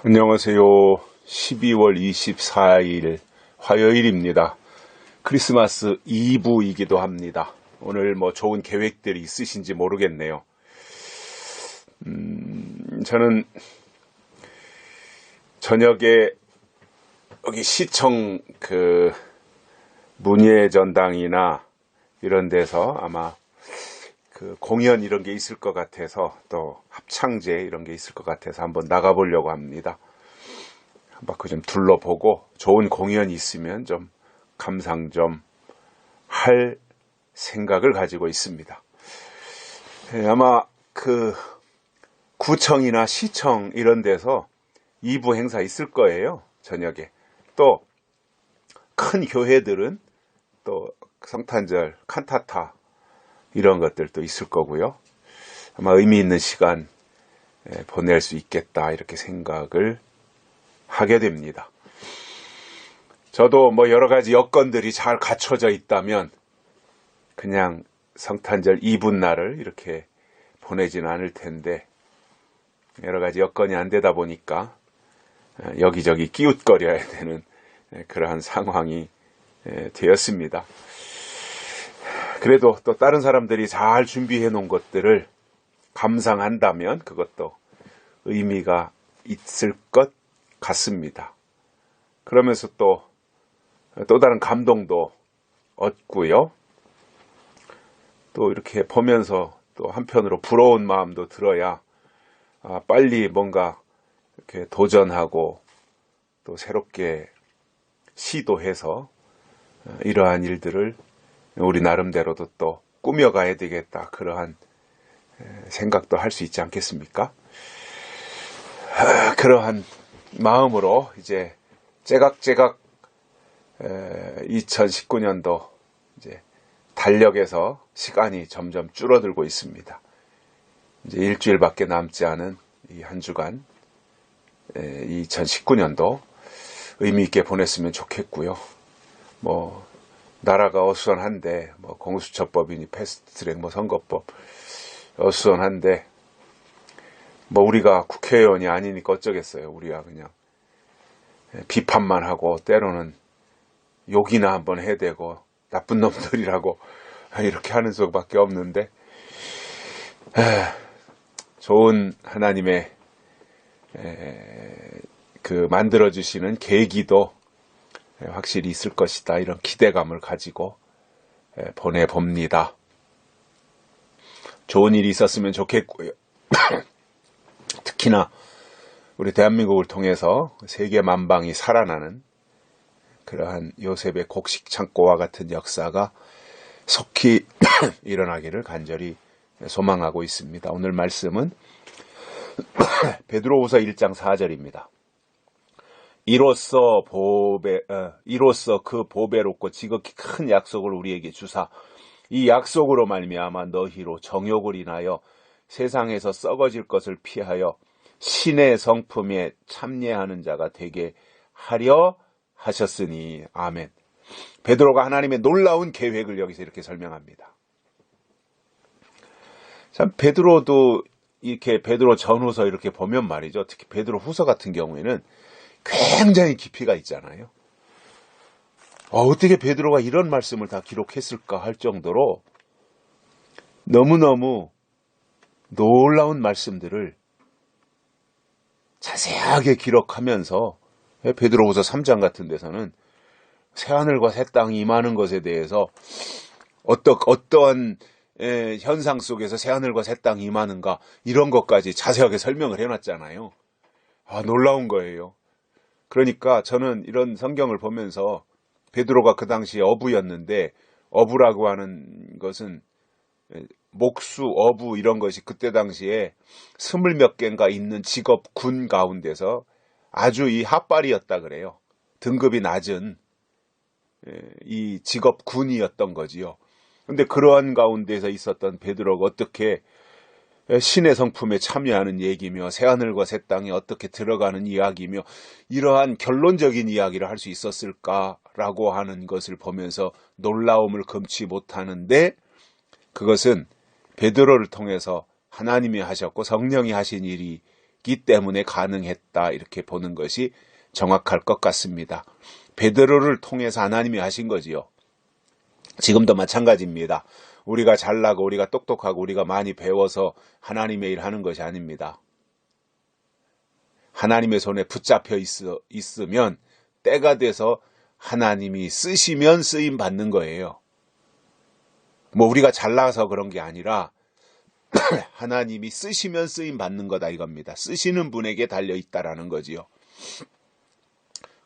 안녕하세요. 12월 24일 화요일입니다. 크리스마스 이브이기도 합니다. 오늘 좋은 계획들이 있으신지 모르겠네요. 저는 저녁에 여기 시청 문예전당이나 이런 데서 아마 공연 이런 게 있을 것 같아서, 또 합창제 이런 게 있을 것 같아서 한번 나가보려고 합니다. 한번 좀 둘러보고 좋은 공연이 있으면 좀 감상 좀 할 생각을 가지고 있습니다. 아마 구청이나 시청 이런 데서 2부 행사 있을 거예요. 저녁에. 또 큰 교회들은 또 성탄절 칸타타 이런 것들도 있을 거고요. 아마 의미 있는 시간 보낼 수 있겠다 이렇게 생각을 하게 됩니다. 저도 여러 가지 여건들이 잘 갖춰져 있다면 그냥 성탄절 이브날을 이렇게 보내지는 않을 텐데, 여러 가지 여건이 안 되다 보니까 여기저기 끼웃거려야 되는 그러한 상황이 되었습니다. 그래도 또 다른 사람들이 잘 준비해 놓은 것들을 감상한다면 그것도 의미가 있을 것 같습니다. 그러면서 또 다른 감동도 얻고요. 또 이렇게 보면서 또 한편으로 부러운 마음도 들어야 빨리 뭔가 이렇게 도전하고 또 새롭게 시도해서 이러한 일들을 우리 나름대로도 또 꾸며가야 되겠다, 그러한 생각도 할 수 있지 않겠습니까? 그러한 마음으로 이제 째각째각 2019년도 이제 달력에서 시간이 점점 줄어들고 있습니다. 이제 일주일밖에 남지 않은 이 한 주간 2019년도 의미 있게 보냈으면 좋겠고요. 나라가 어수선한데 공수처법이니 패스트트랙 선거법 어수선한데 우리가 국회의원이 아니니까 어쩌겠어요. 우리가 그냥 비판만 하고 때로는 욕이나 한번 해대고 나쁜 놈들이라고 이렇게 하는 수밖에 없는데, 좋은 하나님의 만들어주시는 계기도 확실히 있을 것이다, 이런 기대감을 가지고 보내봅니다. 좋은 일이 있었으면 좋겠고요. 특히나 우리 대한민국을 통해서 세계 만방이 살아나는 그러한 요셉의 곡식 창고와 같은 역사가 속히 일어나기를 간절히 소망하고 있습니다. 오늘 말씀은 베드로후서 1장 4절입니다. 이로써 그 보배롭고 지극히 큰 약속을 우리에게 주사, 이 약속으로 말미암아 너희로 정욕을 인하여 세상에서 썩어질 것을 피하여 신의 성품에 참여하는 자가 되게 하려 하셨으니. 아멘. 베드로가 하나님의 놀라운 계획을 여기서 이렇게 설명합니다. 참, 베드로도 이렇게 베드로 전후서 이렇게 보면 말이죠. 특히 베드로 후서 같은 경우에는 굉장히 깊이가 있잖아요. 어떻게 베드로가 이런 말씀을 다 기록했을까 할 정도로 너무너무 놀라운 말씀들을 자세하게 기록하면서, 베드로후서 3장 같은 데서는 새하늘과 새 땅이 임하는 것에 대해서 어떠한 현상 속에서 새하늘과 새 땅이 임하는가, 이런 것까지 자세하게 설명을 해놨잖아요. 놀라운 거예요. 그러니까 저는 이런 성경을 보면서 베드로가 그 당시에 어부였는데, 어부라고 하는 것은 목수, 어부 이런 것이 그때 당시에 20몇 개인가 있는 직업 군 가운데서 아주 이 핫발이었다 그래요. 등급이 낮은 이 직업 군이었던 거지요. 근데 그러한 가운데서 있었던 베드로가 어떻게 신의 성품에 참여하는 얘기며 새하늘과 새 땅에 어떻게 들어가는 이야기며 이러한 결론적인 이야기를 할 수 있었을까라고 하는 것을 보면서 놀라움을 금치 못하는데, 그것은 베드로를 통해서 하나님이 하셨고 성령이 하신 일이 있었기 때문에 가능했다, 이렇게 보는 것이 정확할 것 같습니다. 베드로를 통해서 하나님이 하신 거지요. 지금도 마찬가지입니다. 우리가 잘나고 우리가 똑똑하고 우리가 많이 배워서 하나님의 일 하는 것이 아닙니다. 하나님의 손에 붙잡혀 있으면 때가 돼서 하나님이 쓰시면 쓰임 받는 거예요. 뭐 우리가 잘나서 그런 게 아니라 하나님이 쓰시면 쓰임 받는 거다, 이겁니다. 쓰시는 분에게 달려 있다라는 거지요.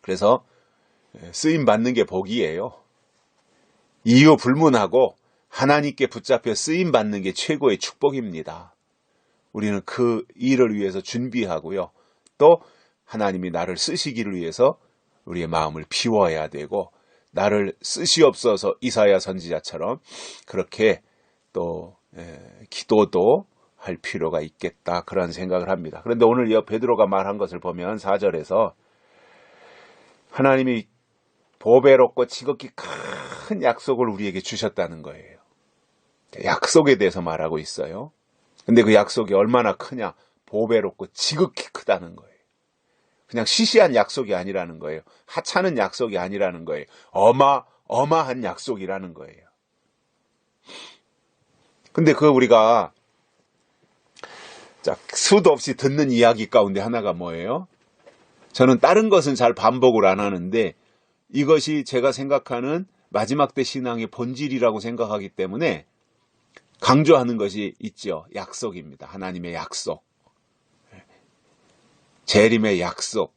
그래서 쓰임 받는 게 복이에요. 이유 불문하고 하나님께 붙잡혀 쓰임 받는 게 최고의 축복입니다. 우리는 그 일을 위해서 준비하고요. 또 하나님이 나를 쓰시기를 위해서 우리의 마음을 비워야 되고, 나를 쓰시옵소서 이사야 선지자처럼 그렇게 또 기도도 할 필요가 있겠다, 그런 생각을 합니다. 그런데 오늘 이 베드로가 말한 것을 보면 4절에서 하나님이 보배롭고 지극히 큰 약속을 우리에게 주셨다는 거예요. 약속에 대해서 말하고 있어요. 근데 그 약속이 얼마나 크냐? 보배롭고 지극히 크다는 거예요. 그냥 시시한 약속이 아니라는 거예요. 하찮은 약속이 아니라는 거예요. 어마한 약속이라는 거예요. 근데 우리가 수도 없이 듣는 이야기 가운데 하나가 뭐예요? 저는 다른 것은 잘 반복을 안 하는데 이것이 제가 생각하는 마지막 때 신앙의 본질이라고 생각하기 때문에 강조하는 것이 있죠. 약속입니다. 하나님의 약속. 재림의 약속.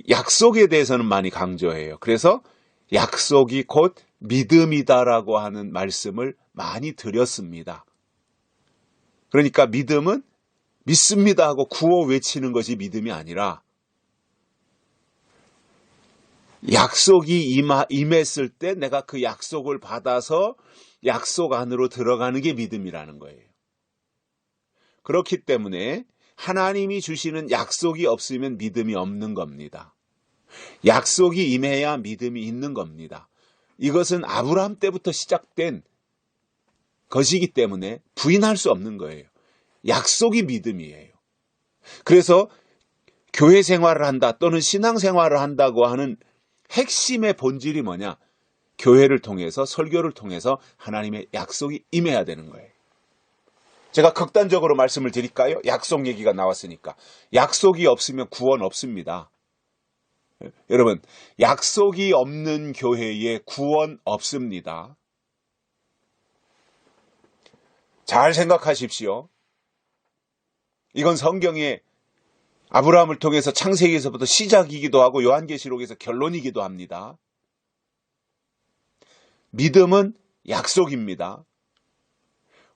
약속에 대해서는 많이 강조해요. 그래서 약속이 곧 믿음이다라고 하는 말씀을 많이 드렸습니다. 그러니까 믿음은 믿습니다 하고 구호 외치는 것이 믿음이 아니라 약속이 임했을 때 내가 그 약속을 받아서 약속 안으로 들어가는 게 믿음이라는 거예요. 그렇기 때문에 하나님이 주시는 약속이 없으면 믿음이 없는 겁니다. 약속이 임해야 믿음이 있는 겁니다. 이것은 아브라함 때부터 시작된 것이기 때문에 부인할 수 없는 거예요. 약속이 믿음이에요. 그래서 교회 생활을 한다 또는 신앙 생활을 한다고 하는 핵심의 본질이 뭐냐? 교회를 통해서, 설교를 통해서 하나님의 약속이 임해야 되는 거예요. 제가 극단적으로 말씀을 드릴까요? 약속 얘기가 나왔으니까. 약속이 없으면 구원 없습니다. 여러분, 약속이 없는 교회에 구원 없습니다. 잘 생각하십시오. 이건 성경의 아브라함을 통해서 창세기에서부터 시작이기도 하고 요한계시록에서 결론이기도 합니다. 믿음은 약속입니다.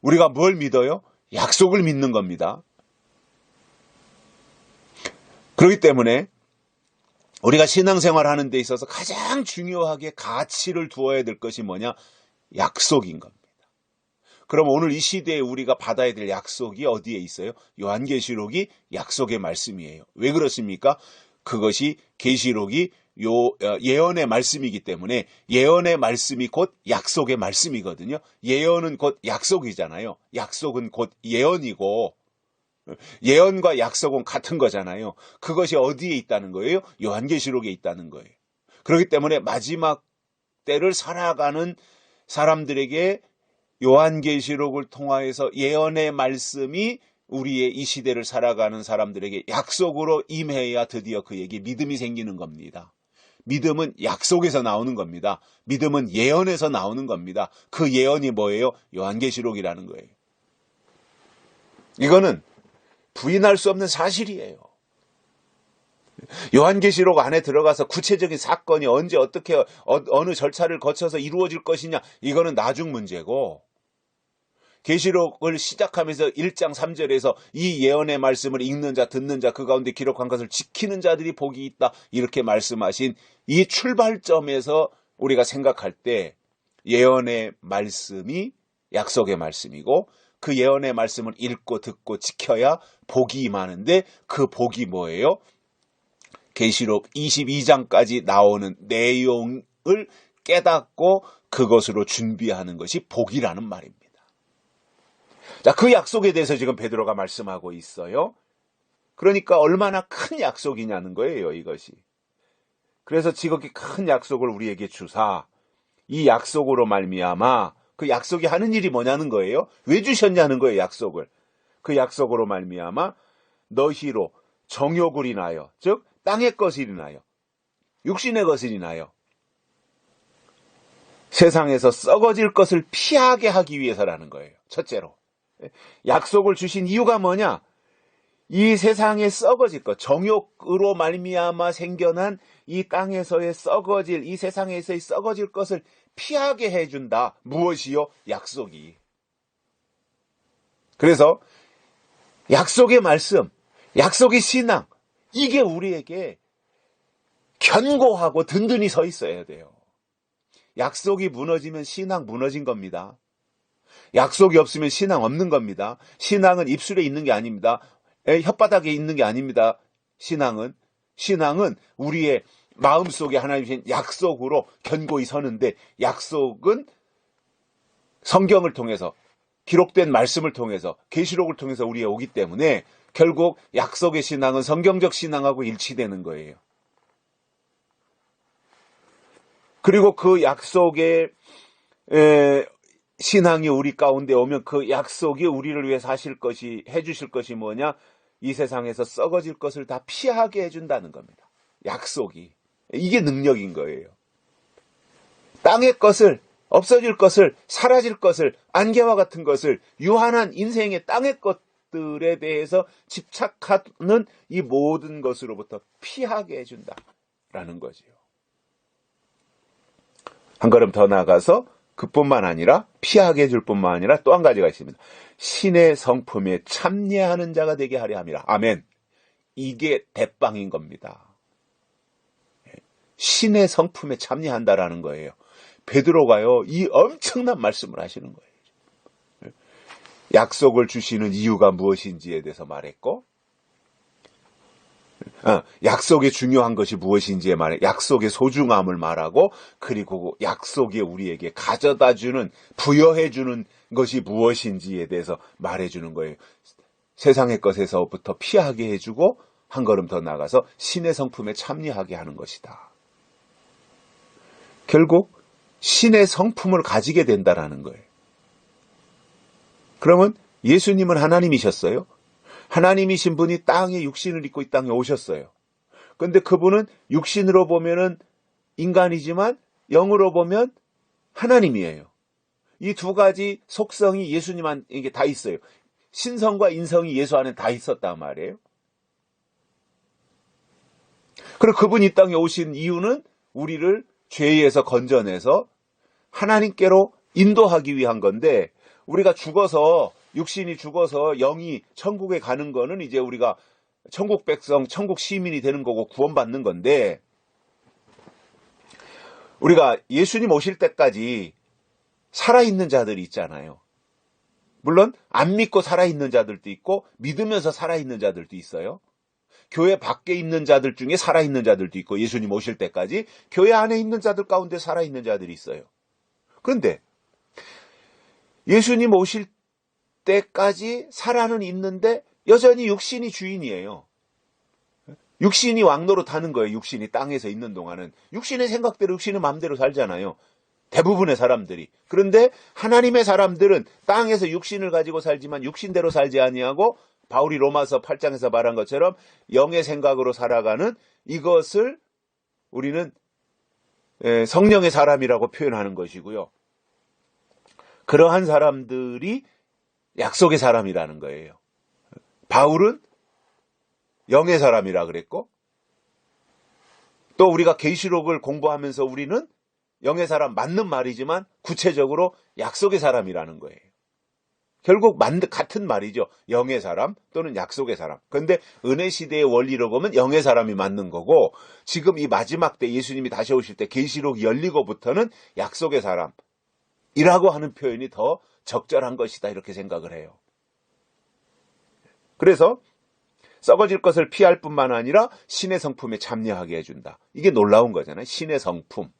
우리가 뭘 믿어요? 약속을 믿는 겁니다. 그렇기 때문에 우리가 신앙생활 하는 데 있어서 가장 중요하게 가치를 두어야 될 것이 뭐냐? 약속인 겁니다. 그럼 오늘 이 시대에 우리가 받아야 될 약속이 어디에 있어요? 요한계시록이 약속의 말씀이에요. 왜 그렇습니까? 그것이 계시록이 예언의 말씀이기 때문에 예언의 말씀이 곧 약속의 말씀이거든요. 예언은 곧 약속이잖아요. 약속은 곧 예언이고 예언과 약속은 같은 거잖아요. 그것이 어디에 있다는 거예요? 요한계시록에 있다는 거예요. 그렇기 때문에 마지막 때를 살아가는 사람들에게 요한계시록을 통하여서 예언의 말씀이 우리의 이 시대를 살아가는 사람들에게 약속으로 임해야 드디어 그에게 믿음이 생기는 겁니다. 믿음은 약속에서 나오는 겁니다. 믿음은 예언에서 나오는 겁니다. 그 예언이 뭐예요? 요한계시록이라는 거예요. 이거는 부인할 수 없는 사실이에요. 요한계시록 안에 들어가서 구체적인 사건이 언제 어떻게 어느 절차를 거쳐서 이루어질 것이냐, 이거는 나중 문제고, 계시록을 시작하면서 1장 3절에서 이 예언의 말씀을 읽는 자, 듣는 자, 그 가운데 기록한 것을 지키는 자들이 복이 있다, 이렇게 말씀하신 이 출발점에서 우리가 생각할 때 예언의 말씀이 약속의 말씀이고, 그 예언의 말씀을 읽고 듣고 지켜야 복이 임하는데, 그 복이 뭐예요? 계시록 22장까지 나오는 내용을 깨닫고 그것으로 준비하는 것이 복이라는 말입니다. 자, 그 약속에 대해서 지금 베드로가 말씀하고 있어요. 그러니까 얼마나 큰 약속이냐는 거예요, 이것이. 그래서 지극히 큰 약속을 우리에게 주사, 이 약속으로 말미암아, 그 약속이 하는 일이 뭐냐는 거예요. 왜 주셨냐는 거예요, 약속을. 그 약속으로 말미암아 너희로 정욕을 인하여, 즉 땅의 것을 인하여, 육신의 것을 인하여 세상에서 썩어질 것을 피하게 하기 위해서라는 거예요. 첫째로. 약속을 주신 이유가 뭐냐? 이 세상에 썩어질 것, 정욕으로 말미암아 생겨난 이 땅에서의 썩어질, 이 세상에서의 썩어질 것을 피하게 해준다. 무엇이요? 약속이. 그래서 약속의 말씀, 약속의 신앙, 이게 우리에게 견고하고 든든히 서 있어야 돼요. 약속이 무너지면 신앙 무너진 겁니다. 약속이 없으면 신앙 없는 겁니다. 신앙은 입술에 있는 게 아닙니다. 혓바닥에 있는 게 아닙니다. 신앙은 우리의 마음속에 하나님 주신 약속으로 견고히 서는데, 약속은 성경을 통해서, 기록된 말씀을 통해서, 계시록을 통해서 우리에 오기 때문에 결국 약속의 신앙은 성경적 신앙하고 일치되는 거예요. 그리고 그 약속의 신앙이 우리 가운데 오면 그 약속이 우리를 위해 해주실 것이 뭐냐? 이 세상에서 썩어질 것을 다 피하게 해준다는 겁니다. 약속이. 이게 능력인 거예요. 땅의 것을, 없어질 것을, 사라질 것을, 안개와 같은 것을, 유한한 인생의 땅의 것들에 대해서 집착하는 이 모든 것으로부터 피하게 해준다라는 거지요. 한 걸음 더 나아가서 그뿐만 아니라, 피하게 해줄 뿐만 아니라 또 한 가지가 있습니다. 신의 성품에 참여하는 자가 되게 하려 함이라. 아멘. 이게 대빵인 겁니다. 신의 성품에 참여한다라는 거예요. 베드로가요, 이 엄청난 말씀을 하시는 거예요. 약속을 주시는 이유가 무엇인지에 대해서 말했고, 약속의 중요한 것이 무엇인지에 말해, 약속의 소중함을 말하고, 그리고 약속이 우리에게 가져다주는, 부여해주는 것이 무엇인지에 대해서 말해주는 거예요. 세상의 것에서부터 피하게 해주고, 한 걸음 더 나가서 신의 성품에 참여하게 하는 것이다. 결국 신의 성품을 가지게 된다라는 거예요. 그러면 예수님은 하나님이셨어요. 하나님이신 분이 땅에 육신을 입고 이 땅에 오셨어요. 그런데 그분은 육신으로 보면은 인간이지만 영으로 보면 하나님이에요. 이 두 가지 속성이 예수님한테 다 있어요. 신성과 인성이 예수 안에 다 있었단 말이에요. 그리고 그분이 이 땅에 오신 이유는 우리를 죄에서 건져내서 하나님께로 인도하기 위한 건데, 우리가 육신이 죽어서 영이 천국에 가는 거는 이제 우리가 천국 백성, 천국 시민이 되는 거고 구원받는 건데, 우리가 예수님 오실 때까지 살아있는 자들이 있잖아요. 물론 안 믿고 살아있는 자들도 있고 믿으면서 살아있는 자들도 있어요. 교회 밖에 있는 자들 중에 살아있는 자들도 있고, 예수님 오실 때까지 교회 안에 있는 자들 가운데 살아있는 자들이 있어요. 그런데 예수님 오실 때까지 살아는 있는데 여전히 육신이 주인이에요. 육신이 왕노릇하는 거예요. 육신이 땅에서 있는 동안은 육신의 생각대로, 육신의 마음대로 살잖아요. 대부분의 사람들이. 그런데 하나님의 사람들은 땅에서 육신을 가지고 살지만 육신대로 살지 아니하고, 바울이 로마서 8장에서 말한 것처럼 영의 생각으로 살아가는, 이것을 우리는 성령의 사람이라고 표현하는 것이고요. 그러한 사람들이 약속의 사람이라는 거예요. 바울은 영의 사람이라 그랬고, 또 우리가 계시록을 공부하면서 우리는 영의 사람, 맞는 말이지만 구체적으로 약속의 사람이라는 거예요. 결국 같은 말이죠. 영의 사람 또는 약속의 사람. 그런데 은혜 시대의 원리로 보면 영의 사람이 맞는 거고, 지금 이 마지막 때 예수님이 다시 오실 때 계시록이 열리고부터는 약속의 사람이라고 하는 표현이 더 적절한 것이다, 이렇게 생각을 해요. 그래서 썩어질 것을 피할 뿐만 아니라 신의 성품에 참여하게 해준다. 이게 놀라운 거잖아요. 신의 성품.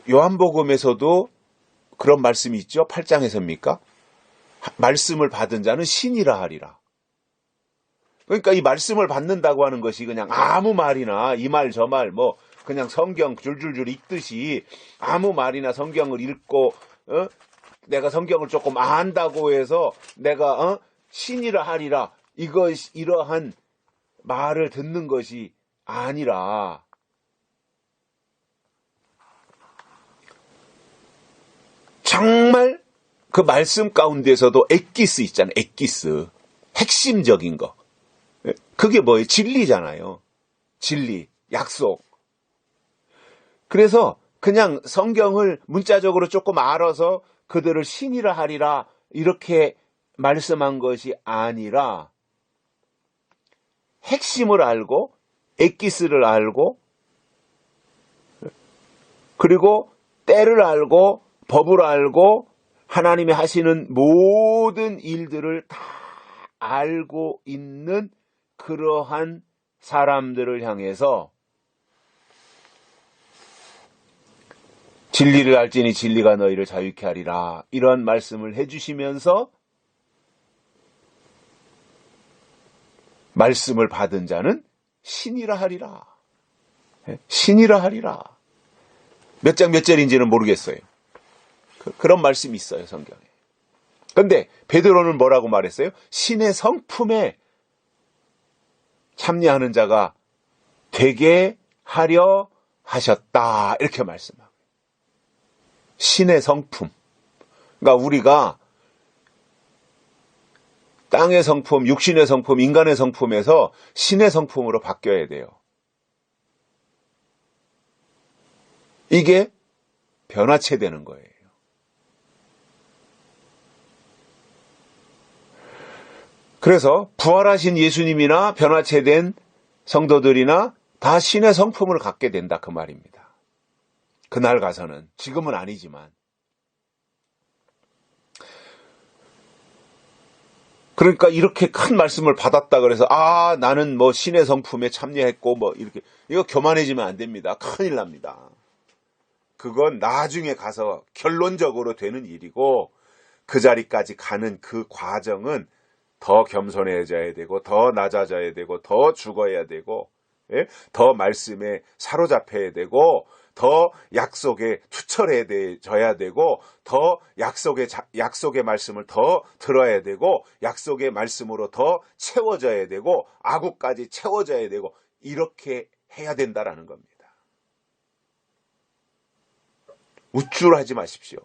요한복음에서도 그런 말씀이 있죠. 8장에서입니까? 말씀을 받은 자는 신이라 하리라. 그러니까 이 말씀을 받는다고 하는 것이 그냥 아무 말이나 이 말 저 말 뭐 그냥 성경 줄줄줄 읽듯이 아무 말이나 성경을 읽고 내가 성경을 조금 안다고 해서 내가 신이라 하리라 이러한 말을 듣는 것이 아니라 정말 그 말씀 가운데서도 엑기스 있잖아요. 엑기스. 핵심적인 거. 그게 뭐예요? 진리잖아요. 진리, 약속. 그래서 그냥 성경을 문자적으로 조금 알아서 그들을 신이라 하리라 이렇게 말씀한 것이 아니라 핵심을 알고 엑기스를 알고 그리고 때를 알고 법을 알고 하나님이 하시는 모든 일들을 다 알고 있는 그러한 사람들을 향해서 진리를 알지니 진리가 너희를 자유케 하리라 이런 말씀을 해주시면서 말씀을 받은 자는 신이라 하리라. 신이라 하리라. 몇 장 몇 절인지는 모르겠어요. 그런 말씀이 있어요, 성경에. 그런데 베드로는 뭐라고 말했어요? 신의 성품에 참여하는 자가 되게 하려 하셨다. 이렇게 말씀하고. 신의 성품. 그러니까 우리가 땅의 성품, 육신의 성품, 인간의 성품에서 신의 성품으로 바뀌어야 돼요. 이게 변화체되는 거예요. 그래서 부활하신 예수님이나 변화체된 성도들이나 다 신의 성품을 갖게 된다 그 말입니다. 그날 가서는. 지금은 아니지만. 그러니까 이렇게 큰 말씀을 받았다 그래서 나는 뭐 신의 성품에 참여했고 뭐 이렇게 이거 교만해지면 안 됩니다. 큰일 납니다. 그건 나중에 가서 결론적으로 되는 일이고 그 자리까지 가는 그 과정은 더 겸손해져야 되고 더 낮아져야 되고 더 죽어야 되고 더 말씀에 사로잡혀야 되고 더 약속에 투철해져야 되고 더 약속의 말씀을 더 들어야 되고 약속의 말씀으로 더 채워져야 되고 아구까지 채워져야 되고 이렇게 해야 된다라는 겁니다. 우쭐하지 마십시오.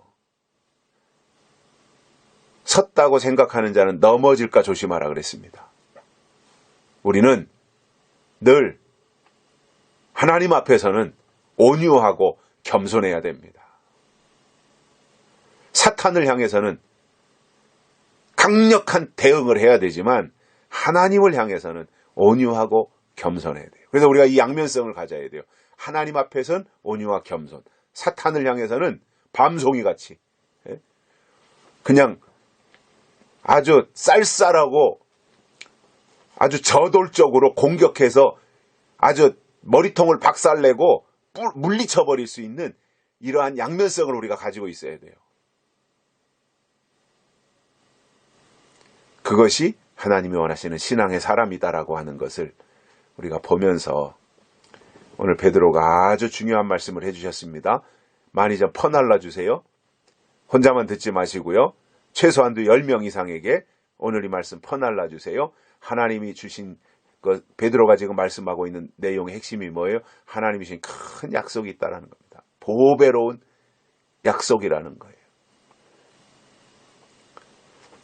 섰다고 생각하는 자는 넘어질까 조심하라 그랬습니다. 우리는 늘 하나님 앞에서는 온유하고 겸손해야 됩니다. 사탄을 향해서는 강력한 대응을 해야 되지만 하나님을 향해서는 온유하고 겸손해야 돼요. 그래서 우리가 이 양면성을 가져야 돼요. 하나님 앞에서는 온유와 겸손, 사탄을 향해서는 밤송이같이 그냥 아주 쌀쌀하고 아주 저돌적으로 공격해서 아주 머리통을 박살내고 물리쳐버릴 수 있는 이러한 양면성을 우리가 가지고 있어야 돼요. 그것이 하나님이 원하시는 신앙의 사람이다라고 하는 것을 우리가 보면서 오늘 베드로가 아주 중요한 말씀을 해주셨습니다. 많이 좀 퍼날라 주세요. 혼자만 듣지 마시고요. 최소한도 10명 이상에게 오늘 이 말씀 퍼날라 주세요. 하나님이 주신 베드로가 지금 말씀하고 있는 내용의 핵심이 뭐예요? 하나님이 주신 큰 약속이 있다는 겁니다. 보배로운 약속이라는 거예요.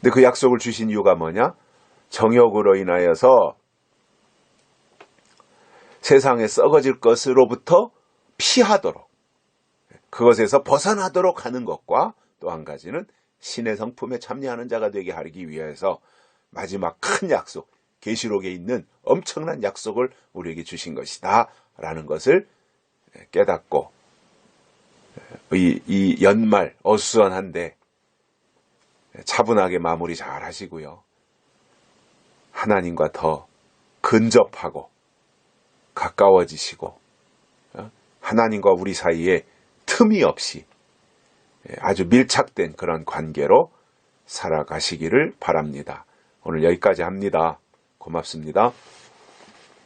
근데 그 약속을 주신 이유가 뭐냐? 정욕으로 인하여서 세상에 썩어질 것으로부터 피하도록 그것에서 벗어나도록 하는 것과 또 한 가지는 신의 성품에 참여하는 자가 되게 하기 위해서 마지막 큰 약속 계시록에 있는 엄청난 약속을 우리에게 주신 것이다 라는 것을 깨닫고 이 연말 어수선한데 차분하게 마무리 잘 하시고요. 하나님과 더 근접하고 가까워지시고 하나님과 우리 사이에 틈이 없이 아주 밀착된 그런 관계로 살아가시기를 바랍니다. 오늘 여기까지 합니다. 고맙습니다.